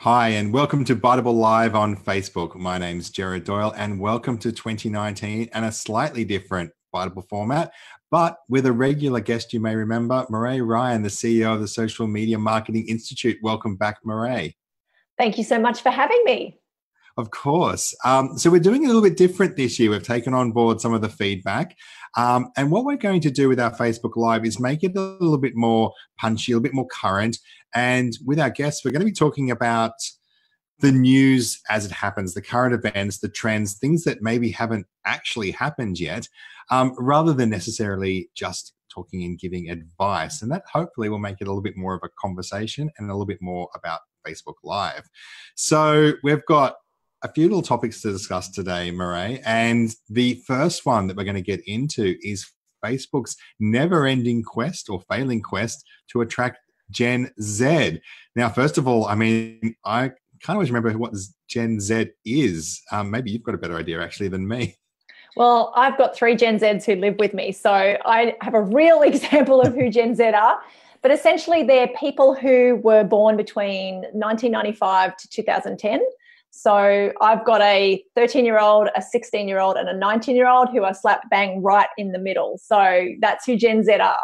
Hi, and welcome to Biteable Live on Facebook. My name's Jared Doyle, and welcome to 2019 and a slightly different Biteable format, but with a regular guest you may remember, Marae Ryan, the CEO of the Social Media Marketing Institute. Welcome back, Marae. Thank you so much for having me. Of course. So we're doing it a little bit different this year. We've taken on board some of the feedback. And what we're going to do with our Facebook Live is make it a little bit more punchy, a little bit more current. And with our guests, we're going to be talking about the news as it happens, the current events, the trends, things that maybe haven't actually happened yet, rather than necessarily just talking and giving advice. And that hopefully will make it a little bit more of a conversation and a little bit more about Facebook Live. So we've got a few little topics to discuss today, Marae. And the first one that we're going to get into is Facebook's never-ending quest or failing quest to attract Gen Z. Now, first of all, I can't always remember what Gen Z is. Maybe you've got a better idea actually than me. Well, I've got three Gen Zs who live with me, so I have a real example of who Gen Z are. But essentially, they're people who were born between 1995 to 2010. So I've got a 13-year-old, a 16-year-old, and a 19-year-old who are slap bang right in the middle. So that's who Gen Z are.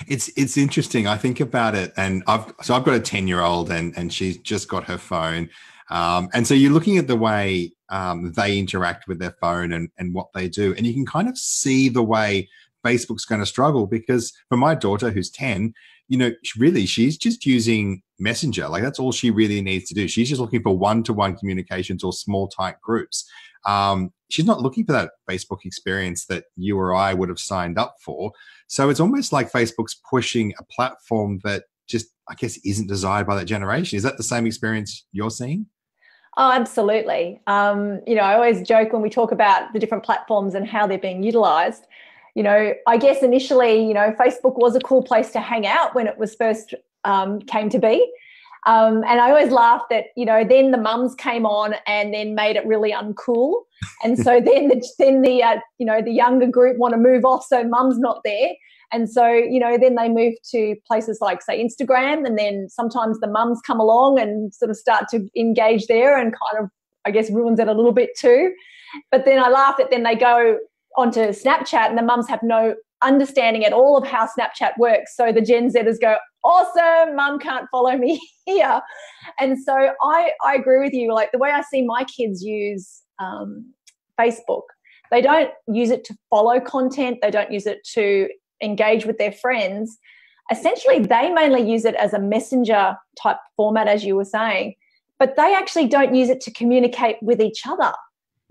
It's interesting. I think about it, and I've got a 10-year-old, and she's just got her phone, and so you're looking at the way they interact with their phone and what they do, and you can kind of see the way Facebook's going to struggle because for my daughter who's 10, really she's just using Messenger. Like that's all she really needs to do. She's just looking for one-to-one communications or small tight groups. She's not looking for that Facebook experience that you or I would have signed up for. So it's almost like Facebook's pushing a platform that just, I guess, isn't desired by that generation. Is that the same experience you're seeing? Oh, absolutely. I always joke when we talk about the different platforms and how they're being utilized. I guess initially, Facebook was a cool place to hang out when it was first came to be. And I always laugh that, then the mums came on and then made it really uncool. And so then the younger group want to move off, so mum's not there. And so, then they move to places like, say, Instagram, and then sometimes the mums come along and sort of start to engage there and kind of, I guess, ruins it a little bit too. But then I laugh that then they go onto Snapchat and the mums have no understanding at all of how Snapchat works. So the Gen Zers go, awesome, mum can't follow me here. And so I agree with you. Like the way I see my kids use Facebook, they don't use it to follow content. They don't use it to engage with their friends. Essentially, they mainly use it as a messenger type format, as you were saying, but they actually don't use it to communicate with each other.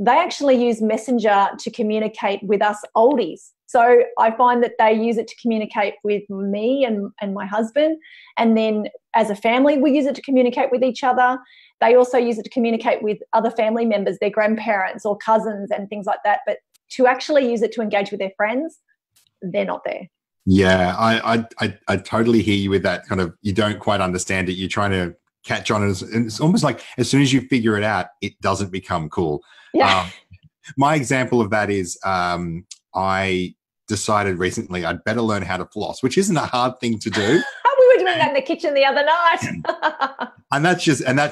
They actually use Messenger to communicate with us oldies. So I find that they use it to communicate with me and my husband. And then as a family, we use it to communicate with each other. They also use it to communicate with other family members, their grandparents or cousins and things like that. But to actually use it to engage with their friends, they're not there. Yeah, I totally hear you with that kind of, you don't quite understand it. You're trying to catch on. And it's almost like as soon as you figure it out, it doesn't become cool. Yeah. My example of that is I decided recently I'd better learn how to floss, which isn't a hard thing to do. We were doing that in the kitchen the other night. And that's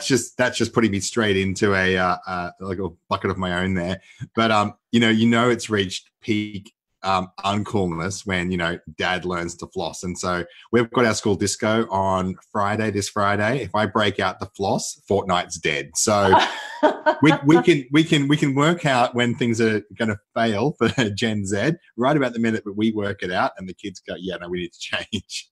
just putting me straight into like a bucket of my own there. But it's reached peak uncoolness when dad learns to floss. And so we've got our school disco on this Friday. If I break out the floss, Fortnite's dead. So we can work out when things are going to fail for Gen Z right about the minute that we work it out and the kids go, yeah, no, we need to change.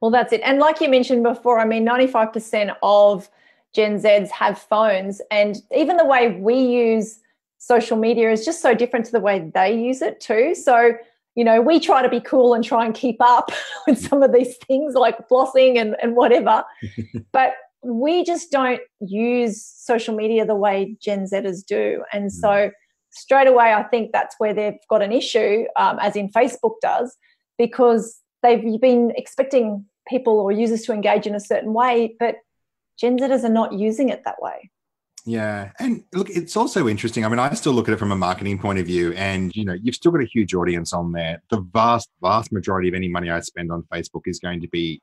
Well, that's it. And like you mentioned before, 95% of Gen Zs have phones, and even the way we use social media is just so different to the way they use it too. So, we try to be cool and try and keep up with some of these things like flossing and whatever. But we just don't use social media the way Gen Zers do. And so straight away, I think that's where they've got an issue, as in Facebook does, because they've been expecting people or users to engage in a certain way, but Gen Zers are not using it that way. Yeah. And look, it's also interesting. I still look at it from a marketing point of view, and, you've still got a huge audience on there. The vast, vast majority of any money I spend on Facebook is going to be,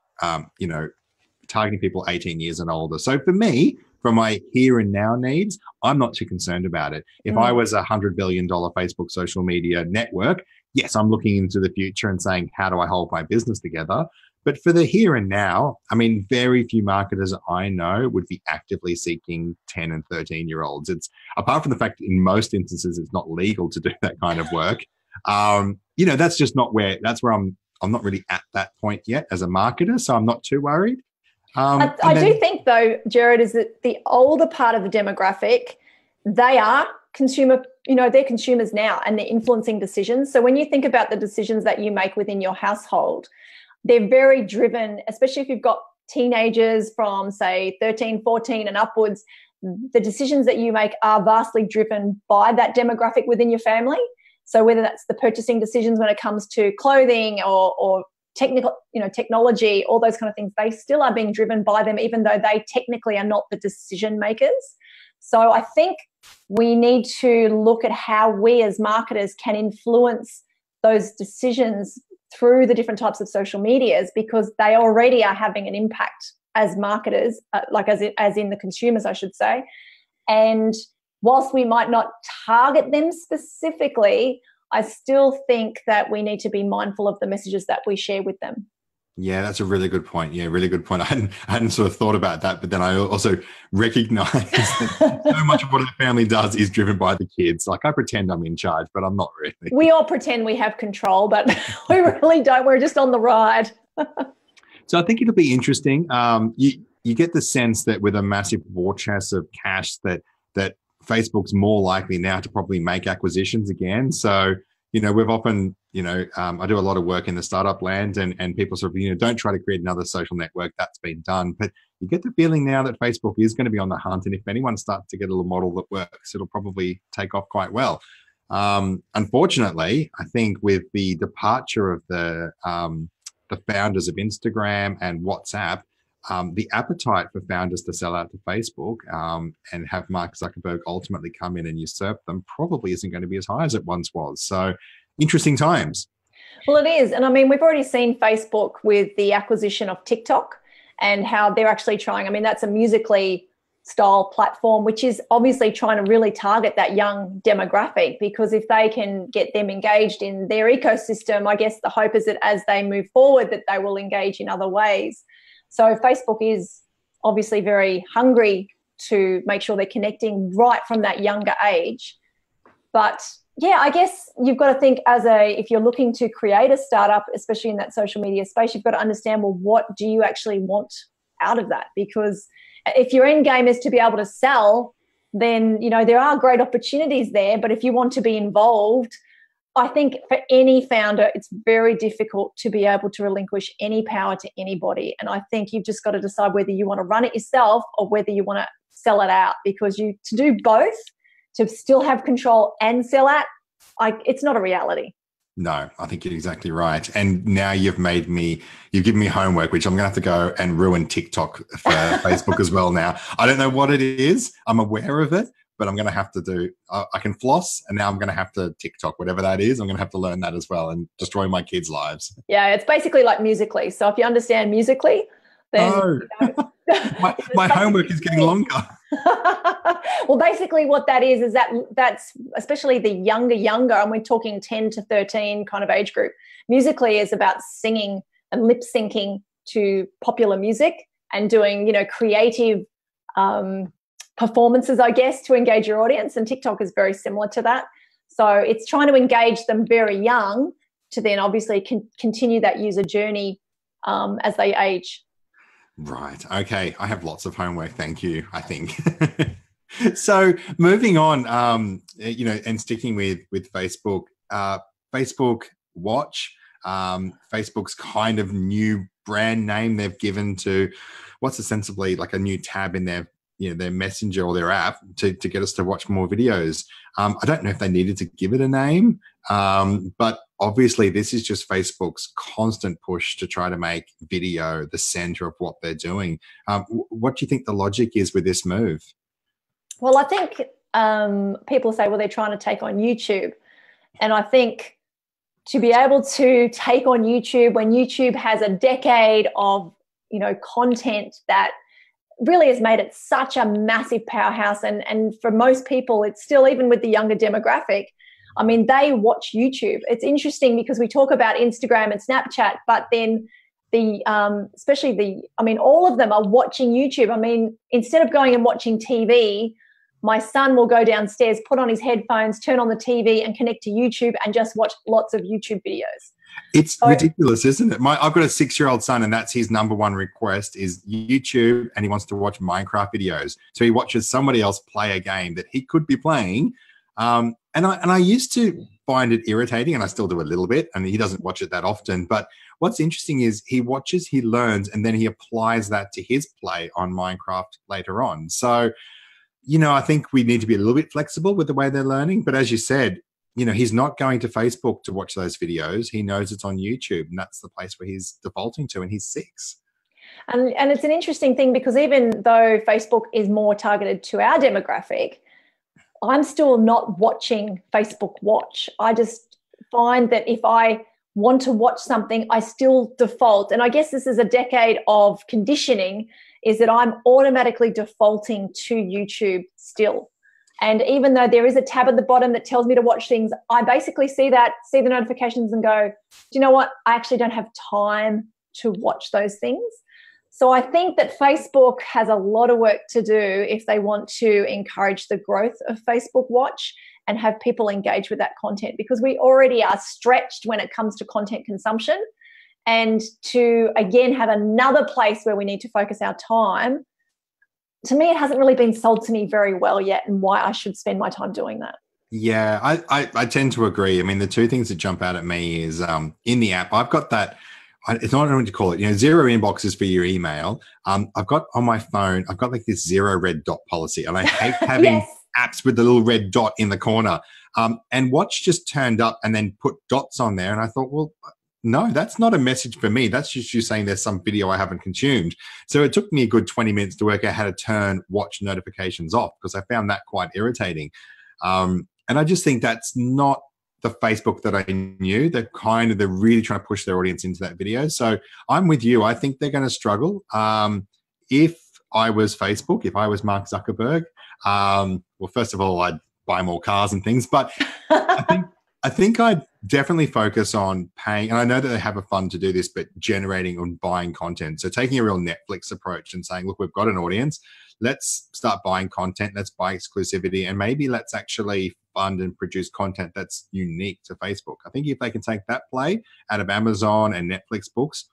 targeting people 18 years and older. So for me, from my here and now needs, I'm not too concerned about it. If I was $100 billion Facebook social media network, yes, I'm looking into the future and saying, how do I hold my business together? But for the here and now, I mean, very few marketers I know would be actively seeking 10 and 13-year-olds. It's, apart from the fact that in most instances it's not legal to do that kind of work. That's just not where, that's where I'm not really at that point yet as a marketer, so I'm not too worried. I do think, though, Jared, is that the older part of the demographic, they are they're consumers now, and they're influencing decisions. So when you think about the decisions that you make within your household, they're very driven, especially if you've got teenagers from, say, 13, 14 and upwards. The decisions that you make are vastly driven by that demographic within your family. So whether that's the purchasing decisions when it comes to clothing or technology, all those kind of things, they still are being driven by them, even though they technically are not the decision makers. So I think we need to look at how we as marketers can influence those decisions through the different types of social medias, because they already are having an impact as marketers, as in the consumers, I should say. And whilst we might not target them specifically, I still think that we need to be mindful of the messages that we share with them. Yeah, that's a really good point. Yeah, really good point. I hadn't sort of thought about that, but then I also recognize that so much of what our family does is driven by the kids. Like, I pretend I'm in charge, but I'm not really. We all pretend we have control, but we really don't. We're just on the ride. So I think it'll be interesting. You get the sense that with a massive war chest of cash that Facebook's more likely now to probably make acquisitions again. So, we've often, I do a lot of work in the startup land, and people sort of, don't try to create another social network. That's been done. But you get the feeling now that Facebook is going to be on the hunt. And if anyone starts to get a little model that works, it'll probably take off quite well. Unfortunately, I think with the departure of the founders of Instagram and WhatsApp, the appetite for founders to sell out to Facebook and have Mark Zuckerberg ultimately come in and usurp them probably isn't going to be as high as it once was. So interesting times. Well, it is. And I mean, we've already seen Facebook with the acquisition of TikTok and how they're actually trying. I mean, that's a Musical.ly style platform, which is obviously trying to really target that young demographic, because if they can get them engaged in their ecosystem, I guess the hope is that as they move forward, that they will engage in other ways. So Facebook is obviously very hungry to make sure they're connecting right from that younger age. But yeah, I guess you've got to think if you're looking to create a startup, especially in that social media space, you've got to understand, well, what do you actually want out of that? Because if your end game is to be able to sell, then, there are great opportunities there. But if you want to be involved, I think for any founder, it's very difficult to be able to relinquish any power to anybody. And I think you've just got to decide whether you want to run it yourself or whether you want to sell it out, because to do both, to still have control and sell out, it's not a reality. No, I think you're exactly right. And now you've given me homework, which I'm going to have to go and ruin TikTok for Facebook as well now. I don't know what it is. I'm aware of it, but I'm going to have to do, I can floss, and now I'm going to have to TikTok, whatever that is. I'm going to have to learn that as well and destroy my kids' lives. Yeah, it's basically like Musical.ly. So if you understand Musical.ly, then... No. My homework is getting longer. Well, basically what that is that's especially the younger, and we're talking 10 to 13 kind of age group. Musical.ly is about singing and lip syncing to popular music and doing, creative performances, I guess, to engage your audience. And TikTok is very similar to that. So it's trying to engage them very young to then obviously continue that user journey as they age. Right. Okay. I have lots of homework. Thank you, I think. So moving on, and sticking with Facebook, Facebook Watch, Facebook's kind of new brand name they've given to what's ostensibly like a new tab in their messenger or their app to get us to watch more videos. I don't know if they needed to give it a name, but obviously this is just Facebook's constant push to try to make video the center of what they're doing. What do you think the logic is with this move? Well, I think people say, well, they're trying to take on YouTube. And I think to be able to take on YouTube when YouTube has a decade of content that really has made it such a massive powerhouse. And for most people, it's still, even with the younger demographic, I mean, they watch YouTube. It's interesting because we talk about Instagram and Snapchat, but then all of them are watching YouTube. I mean, instead of going and watching TV, my son will go downstairs, put on his headphones, turn on the TV and connect to YouTube and just watch lots of YouTube videos. It's ridiculous, isn't it? I've got a 6-year-old son, and that's his number one request is YouTube, and he wants to watch Minecraft videos. So he watches somebody else play a game that he could be playing. And I used to find it irritating, and I still do a little bit, and he doesn't watch it that often. But what's interesting is he watches, he learns, and then he applies that to his play on Minecraft later on. So, I think we need to be a little bit flexible with the way they're learning. But as you said, he's not going to Facebook to watch those videos. He knows it's on YouTube, and that's the place where he's defaulting to, and he's 6. And it's an interesting thing because even though Facebook is more targeted to our demographic, I'm still not watching Facebook Watch. I just find that if I want to watch something, I still default. And I guess this is a decade of conditioning, is that I'm automatically defaulting to YouTube still. And even though there is a tab at the bottom that tells me to watch things, I basically see the notifications and go, do you know what? I actually don't have time to watch those things. So I think that Facebook has a lot of work to do if they want to encourage the growth of Facebook Watch and have people engage with that content, because we already are stretched when it comes to content consumption. And to, again, have another place where we need to focus our time, to me, it hasn't really been sold to me very well yet, and why I should spend my time doing that. Yeah, I tend to agree. I mean, the two things that jump out at me is in the app, I've got that, it's not what to call it, 0 inboxes for your email. I've got on my phone, I've got like this 0 red dot policy, and I hate having yes. apps with the little red dot in the corner. And Watch just turned up and then put dots on there. And I thought, well, no, that's not a message for me. That's just you saying there's some video I haven't consumed. So it took me a good 20 minutes to work out how to turn Watch notifications off, because I found that quite irritating. And I just think that's not the Facebook that I knew. They're really trying to push their audience into that video. So I'm with you. I think they're going to struggle. If I was Facebook, if I was Mark Zuckerberg, well, first of all, I'd buy more cars and things, but I think I'd definitely focus on paying, and I know that they have a fund to do this, but generating and buying content. So taking a real Netflix approach and saying, look, we've got an audience. Let's start buying content. Let's buy exclusivity, and maybe let's actually fund and produce content that's unique to Facebook. I think if they can take that play out of Amazon and Netflix books,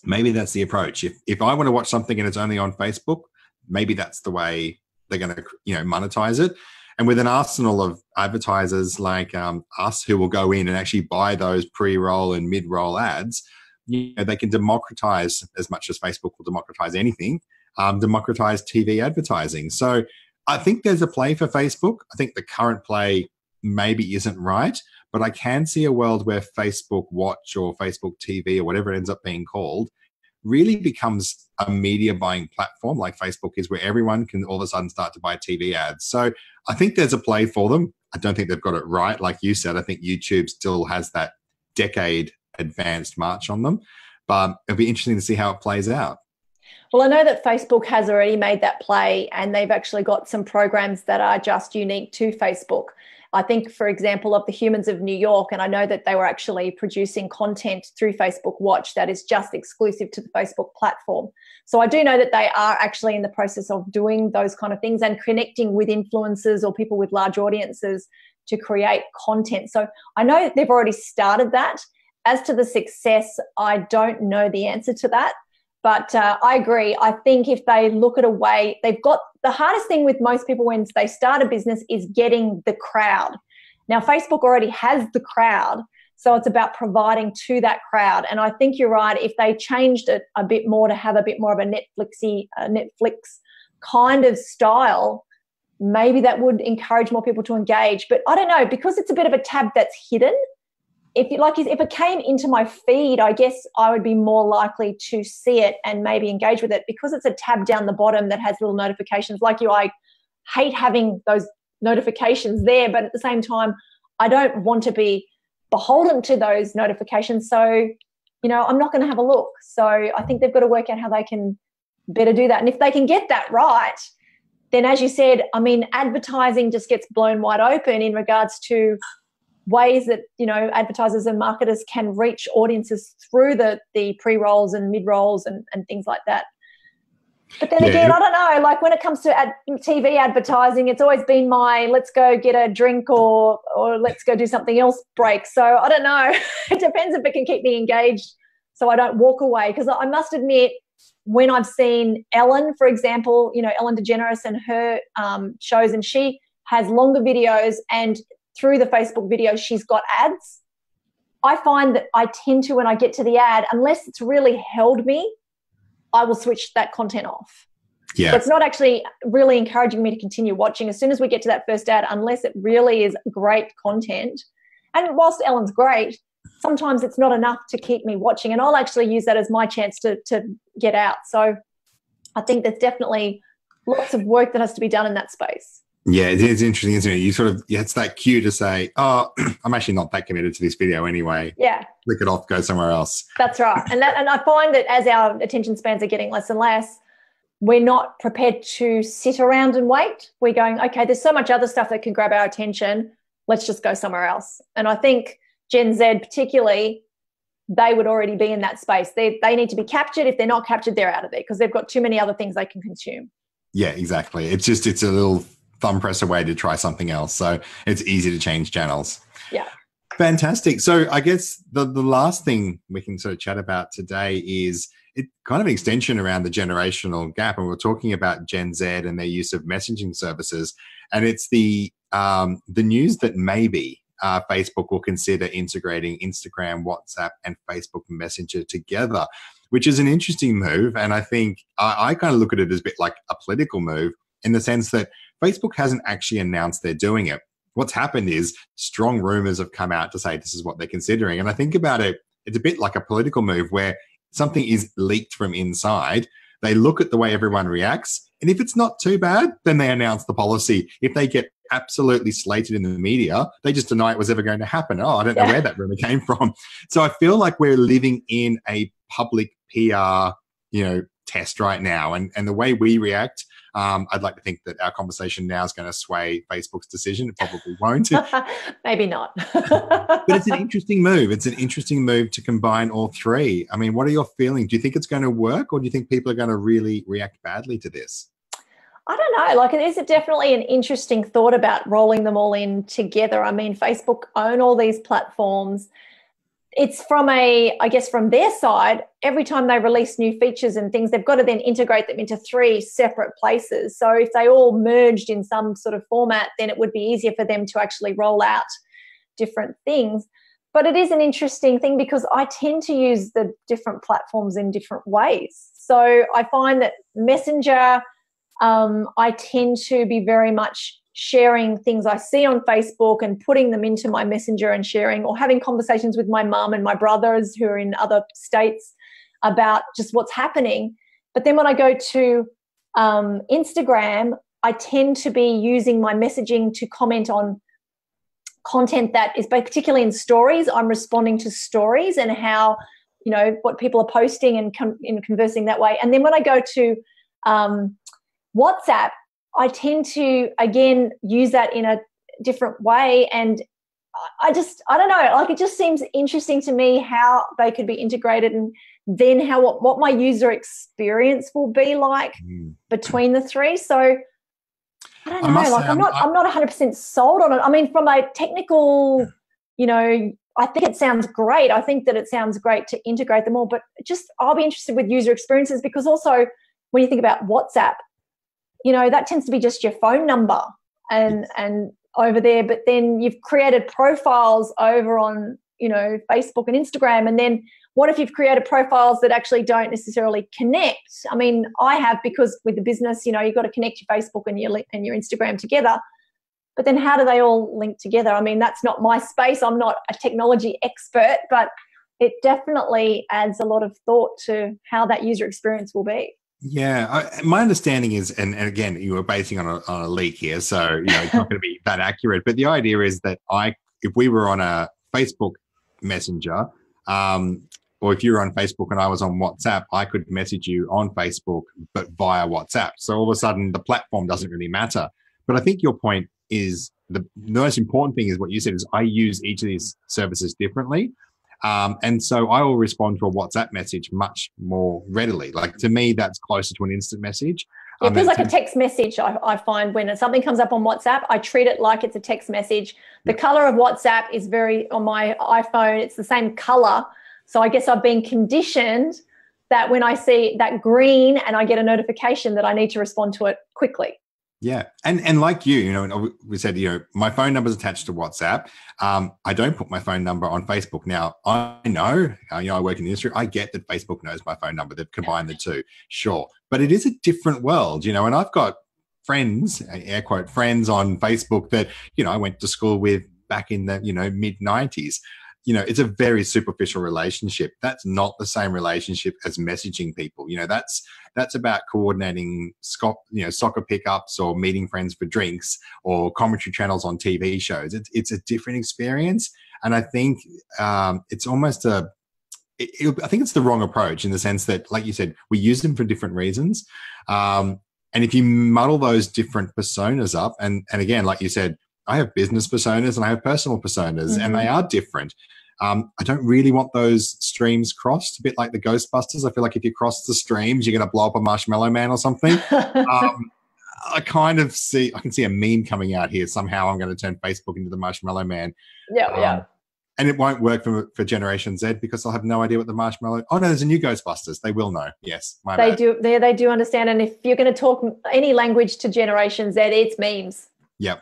maybe that's the approach. If I want to watch something and it's only on Facebook, maybe that's the way they're going to monetize it. And with an arsenal of advertisers like us who will go in and actually buy those pre-roll and mid-roll ads, they can democratize, as much as Facebook will democratize anything, democratize TV advertising. So I think there's a play for Facebook. I think the current play maybe isn't right, but I can see a world where Facebook Watch or Facebook TV or whatever it ends up being called really becomes a media buying platform like Facebook is, where everyone can all of a sudden start to buy TV ads. So I think there's a play for them. I don't think they've got it right. Like you said, I think YouTube still has that decade advanced march on them, but it'll be interesting to see how it plays out. Well, I know that Facebook has already made that play, and they've actually got some programs that are just unique to Facebook. I think, for example, of the Humans of New York, and I know that they were actually producing content through Facebook Watch that is just exclusive to the Facebook platform. So I do know that they are actually in the process of doing those kind of things and connecting with influencers or people with large audiences to create content. So I know that they've already started that. As to the success, I don't know the answer to that. But I agree. I think if they look at a way, they've got the hardest thing with most people when they start a business is getting the crowd. Now, Facebook already has the crowd, so it's about providing to that crowd. And I think you're right. If they changed it a bit more to have a bit more of a Netflix kind of style, maybe that would encourage more people to engage. But I don't know, because it's a bit of a tab that's hidden. If it came into my feed, I guess I would be more likely to see it and maybe engage with it, because it's a tab down the bottom that has little notifications. Like you, I hate having those notifications there, but at the same time, I don't want to be beholden to those notifications. So, I'm not going to have a look. So I think they've got to work out how they can better do that. And if they can get that right, then as you said, I mean, advertising just gets blown wide open in regards to ways that, advertisers and marketers can reach audiences through the pre-rolls and mid-rolls and things like that. But then again, I don't know, like when it comes to TV advertising, it's always been my let's go get a drink or let's go do something else break. So I don't know. It depends if it can keep me engaged so I don't walk away. Because I must admit, when I've seen Ellen, for example, Ellen DeGeneres and her shows, and she has longer videos, and through the Facebook videos, she's got ads. I find that I tend to, when I get to the ad, unless it's really held me, I will switch that content off. Yeah. So it's not actually really encouraging me to continue watching. As soon as we get to that first ad, unless it really is great content, and whilst Ellen's great, sometimes it's not enough to keep me watching, and I'll actually use that as my chance to get out. So I think there's definitely lots of work that has to be done in that space. Yeah, it is interesting, isn't it? You sort of, it's that cue to say, oh, I'm actually not that committed to this video anyway. Yeah. Click it off, go somewhere else. That's right. And I find that as our attention spans are getting less and less, we're not prepared to sit around and wait. We're going, okay, there's so much other stuff that can grab our attention. Let's just go somewhere else. And I think Gen Z particularly, they would already be in that space. They need to be captured. If they're not captured, they're out of there because they've got too many other things they can consume. Yeah, exactly. It's a little thumb press away to try something else. So it's easy to change channels. Yeah. Fantastic. So I guess the last thing we can sort of chat about today is it kind of an extension around the generational gap. And we're talking about Gen Z and their use of messaging services. And it's the news that maybe Facebook will consider integrating Instagram, WhatsApp, and Facebook Messenger together, which is an interesting move. And I think I kind of look at it as a bit like a political move in the sense that Facebook hasn't actually announced they're doing it. What's happened is strong rumors have come out to say this is what they're considering. And I think about it, it's a bit like a political move where something is leaked from inside. They look at the way everyone reacts. And if it's not too bad, then they announce the policy. If they get absolutely slated in the media, they just deny it was ever going to happen. Oh, I don't know where that rumor came from. So I feel like we're living in a public PR, test right now. And the way we react, I'd like to think that our conversation now is going to sway Facebook's decision. It probably won't. Maybe not. But it's an interesting move. It's an interesting move to combine all three. I mean, what are your feelings? Do you think it's going to work, or do you think people are going to really react badly to this? I don't know. Like, it is definitely an interesting thought about rolling them all in together. I mean, Facebook own all these platforms. It's from their side, every time they release new features and things, they've got to then integrate them into 3 separate places. So if they all merged in some sort of format, then it would be easier for them to actually roll out different things. But it is an interesting thing because I tend to use the different platforms in different ways. So I find that Messenger, I tend to be very much sharing things I see on Facebook and putting them into my Messenger and sharing, or having conversations with my mum and my brothers who are in other states about just what's happening. But then when I go to Instagram, I tend to be using my messaging to comment on content that is particularly in stories. I'm responding to stories and how, what people are posting and conversing that way. And then when I go to WhatsApp, I tend to, again, use that in a different way. And I don't know, like, it just seems interesting to me how they could be integrated, and then what my user experience will be like between the 3. So I don't know, like, I'm not 100% sold on it. I mean, from a technical, I think it sounds great. I think that it sounds great to integrate them all, but I'll be interested with user experiences, because also when you think about WhatsApp, that tends to be just your phone number and over there. But then you've created profiles over on, Facebook and Instagram. And then what if you've created profiles that actually don't necessarily connect? I mean, I have, because with the business, you've got to connect your Facebook and your Instagram together. But then how do they all link together? I mean, that's not my space. I'm not a technology expert, but it definitely adds a lot of thought to how that user experience will be. Yeah, my understanding is, and again, you were basing on a leak here, so it's not going to be that accurate. But the idea is that if we were on a Facebook Messenger, or or if you were on Facebook and I was on WhatsApp, I could message you on Facebook, but via WhatsApp. So all of a sudden the platform doesn't really matter. But I think your point is the most important thing is what you said is I use each of these services differently. And so I will respond to a WhatsApp message much more readily. Like to me, that's closer to an instant message. It feels like a text message. I find when something comes up on WhatsApp, I treat it like it's a text message. The color of WhatsApp is on my iPhone, it's the same color. So I guess I've been conditioned that when I see that green and I get a notification that I need to respond to it quickly. Yeah. And like you, we said, my phone number is attached to WhatsApp. I don't put my phone number on Facebook. Now, I know, I work in the industry. I get that Facebook knows my phone number. They've combined the two. Sure. But it is a different world, and I've got friends, air quote, friends on Facebook that, I went to school with back in the, mid 90s. It's a very superficial relationship. That's not the same relationship as messaging people. That's about coordinating, soccer pickups or meeting friends for drinks or commentary channels on TV shows. It's a different experience. And I think it's almost I think it's the wrong approach in the sense that, like you said, we use them for different reasons. And if you muddle those different personas up, and again, like you said, I have business personas and I have personal personas, and they are different. I don't really want those streams crossed, a bit like the Ghostbusters. I feel like if you cross the streams, you're going to blow up a marshmallow man or something. I can see a meme coming out here. Somehow I'm going to turn Facebook into the marshmallow man. Yeah. And it won't work for Generation Z because they'll have no idea what the marshmallow. Oh no, there's a new Ghostbusters. They will know. Yes, they do. They do understand. And if you're going to talk any language to Generation Z, it's memes. Yep.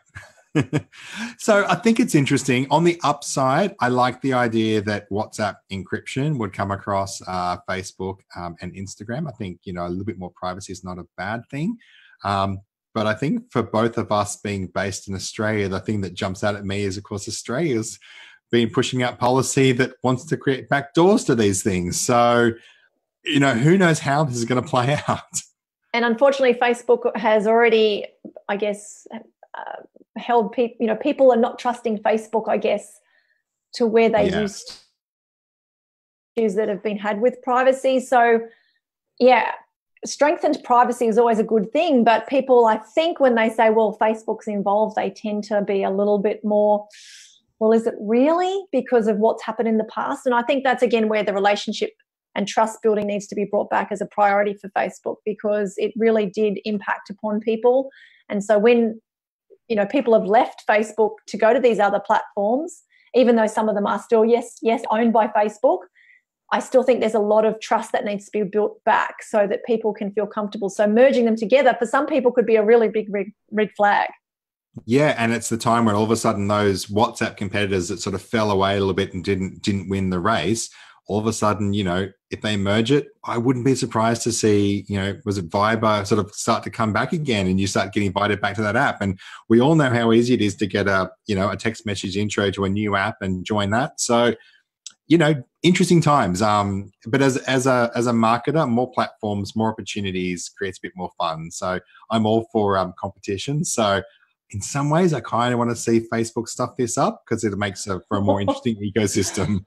So I think it's interesting. On the upside, I like the idea that WhatsApp encryption would come across Facebook and Instagram. I think, a little bit more privacy is not a bad thing. But I think for both of us being based in Australia, the thing that jumps out at me is, of course, Australia's been pushing out policy that wants to create backdoors to these things. So, who knows how this is going to play out. And unfortunately, Facebook has already, I guess, held people, people are not trusting Facebook, I guess, to where they used issues that have been had with privacy. So, strengthened privacy is always a good thing, but people, I think, when they say, well, Facebook's involved, they tend to be a little bit more, well, is it really because of what's happened in the past? And I think that's, again, where the relationship and trust building needs to be brought back as a priority for Facebook, because it really did impact upon people. And so when people have left Facebook to go to these other platforms, even though some of them are still, yes, owned by Facebook, I still think there's a lot of trust that needs to be built back so that people can feel comfortable. So merging them together for some people could be a really big red flag. Yeah, and it's the time when all of a sudden those WhatsApp competitors that sort of fell away a little bit and didn't win the race, all of a sudden, if they merge it, I wouldn't be surprised to see, was it Viber sort of start to come back again and you start getting invited back to that app. And we all know how easy it is to get a text message intro to a new app and join that. So, interesting times. But as a marketer, more platforms, more opportunities creates a bit more fun. So I'm all for competition. So in some ways, I kind of want to see Facebook stuff this up because it makes for a more interesting ecosystem.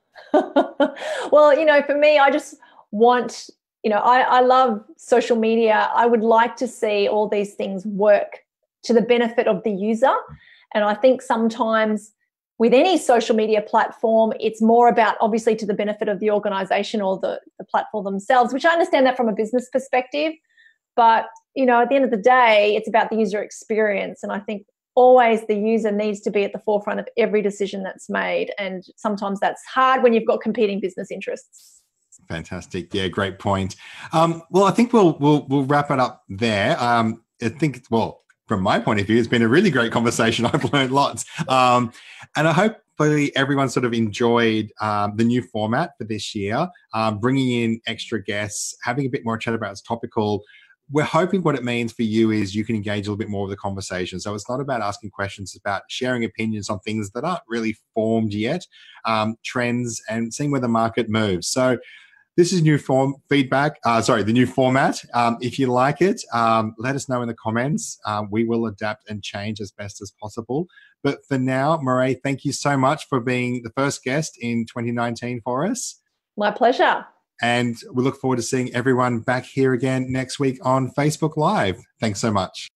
Well, for me, I just want, I love social media. I would like to see all these things work to the benefit of the user. And I think sometimes with any social media platform, it's more about obviously to the benefit of the organization or the platform themselves, which I understand that from a business perspective. But, at the end of the day, it's about the user experience. And I think always the user needs to be at the forefront of every decision that's made. And sometimes that's hard when you've got competing business interests. Fantastic. Yeah, great point. Well, I think we'll wrap it up there. I think, from my point of view, it's been a really great conversation. I've learned lots. And I hope everyone sort of enjoyed the new format for this year, bringing in extra guests, having a bit more chat about it's topical. We're hoping what it means for you is you can engage a little bit more with the conversation. So it's not about asking questions, it's about sharing opinions on things that aren't really formed yet, trends, and seeing where the market moves. So this is the new format. If you like it, let us know in the comments. We will adapt and change as best as possible. But for now, Murray, thank you so much for being the first guest in 2019 for us. My pleasure. And we look forward to seeing everyone back here again next week on Facebook Live. Thanks so much.